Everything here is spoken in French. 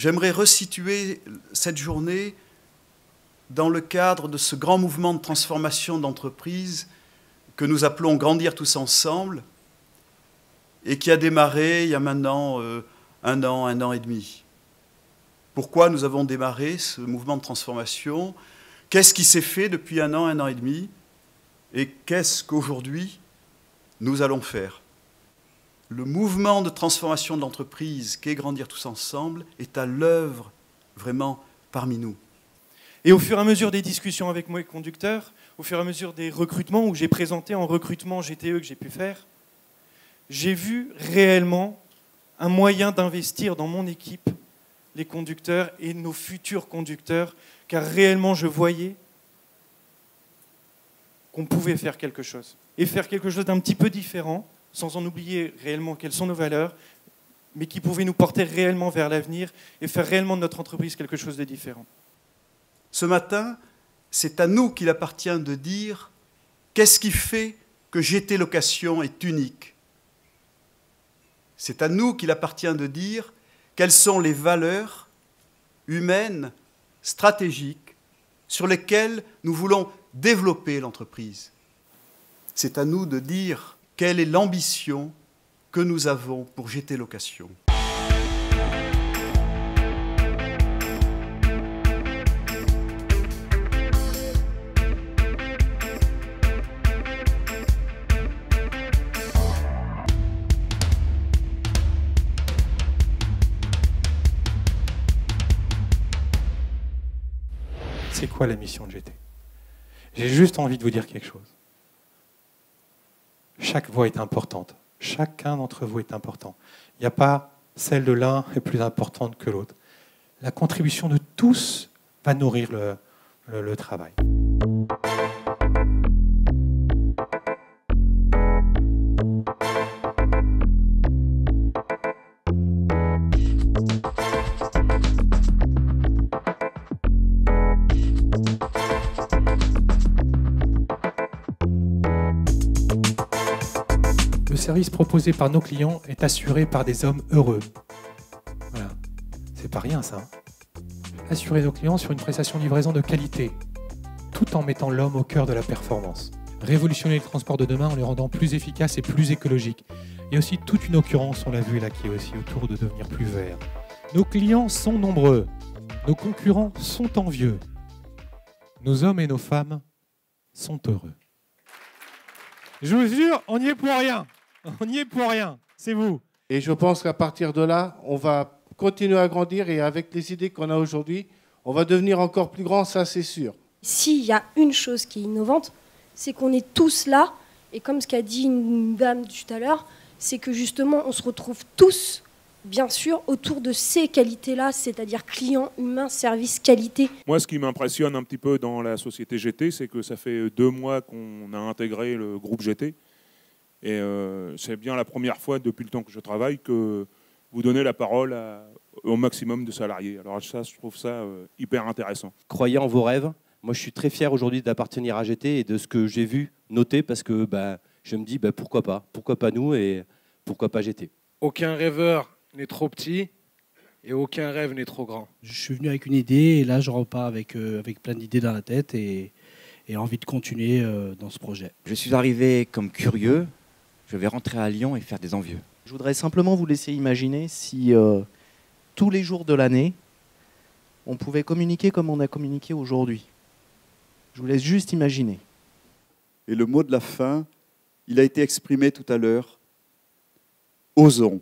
j'aimerais resituer cette journée dans le cadre de ce grand mouvement de transformation d'entreprise que nous appelons « Grandir tous ensemble » et qui a démarré il y a maintenant un an et demi. Pourquoi nous avons démarré ce mouvement de transformation? Qu'est-ce qui s'est fait depuis un an et demi? Et qu'est-ce qu'aujourd'hui nous allons faire? Le mouvement de transformation de l'entreprise qu'est Grandir tous ensemble est à l'œuvre vraiment parmi nous. Et au fur et à mesure des discussions avec moi et conducteurs, au fur et à mesure des recrutements où j'ai présenté en recrutement GTE que j'ai pu faire, j'ai vu réellement un moyen d'investir dans mon équipe les conducteurs et nos futurs conducteurs, car réellement je voyais qu'on pouvait faire quelque chose. Et faire quelque chose d'un petit peu différent, sans en oublier réellement quelles sont nos valeurs, mais qui pouvait nous porter réellement vers l'avenir et faire réellement de notre entreprise quelque chose de différent. Ce matin, c'est à nous qu'il appartient de dire qu'est-ce qui fait que GT Location est unique. C'est à nous qu'il appartient de dire quelles sont les valeurs humaines, stratégiques, sur lesquelles nous voulons développer l'entreprise. C'est à nous de dire quelle est l'ambition que nous avons pour GT Location. C'est quoi la mission de GT? J'ai juste envie de vous dire quelque chose. Chaque voix est importante. Chacun d'entre vous est important. Il n'y a pas celle de l'un est plus importante que l'autre. La contribution de tous va nourrir le travail. Le service proposé par nos clients est assuré par des hommes heureux. Voilà, c'est pas rien ça. Assurer nos clients sur une prestation de livraison de qualité, tout en mettant l'homme au cœur de la performance. Révolutionner les transports de demain en les rendant plus efficaces et plus écologiques. Il y a aussi toute une occurrence, on l'a vu là, qui est aussi autour de devenir plus vert. Nos clients sont nombreux, nos concurrents sont envieux. Nos hommes et nos femmes sont heureux. Je vous jure, on n'y est pour rien. On n'y est pour rien, c'est vous. Et je pense qu'à partir de là, on va continuer à grandir et avec les idées qu'on a aujourd'hui, on va devenir encore plus grand, ça c'est sûr. S'il y a une chose qui est innovante, c'est qu'on est tous là, et comme ce qu'a dit une dame tout à l'heure, c'est que justement on se retrouve tous, bien sûr, autour de ces qualités-là, c'est-à-dire client, humain, service, qualité. Moi, ce qui m'impressionne un petit peu dans la société GT, c'est que ça fait 2 mois qu'on a intégré le groupe GT. Et c'est bien la première fois depuis le temps que je travaille que vous donnez la parole au maximum de salariés. Alors ça, je trouve ça hyper intéressant. Croyez en vos rêves. Moi, je suis très fier aujourd'hui d'appartenir à GT et de ce que j'ai vu, noté, parce que je me dis pourquoi pas nous et pourquoi pas GT. Aucun rêveur n'est trop petit et aucun rêve n'est trop grand. Je suis venu avec une idée et là, je repars avec plein d'idées dans la tête et envie de continuer dans ce projet. Je suis arrivé comme curieux. Je vais rentrer à Lyon et faire des envieux. Je voudrais simplement vous laisser imaginer si tous les jours de l'année, on pouvait communiquer comme on a communiqué aujourd'hui. Je vous laisse juste imaginer. Et le mot de la fin, il a été exprimé tout à l'heure. Osons.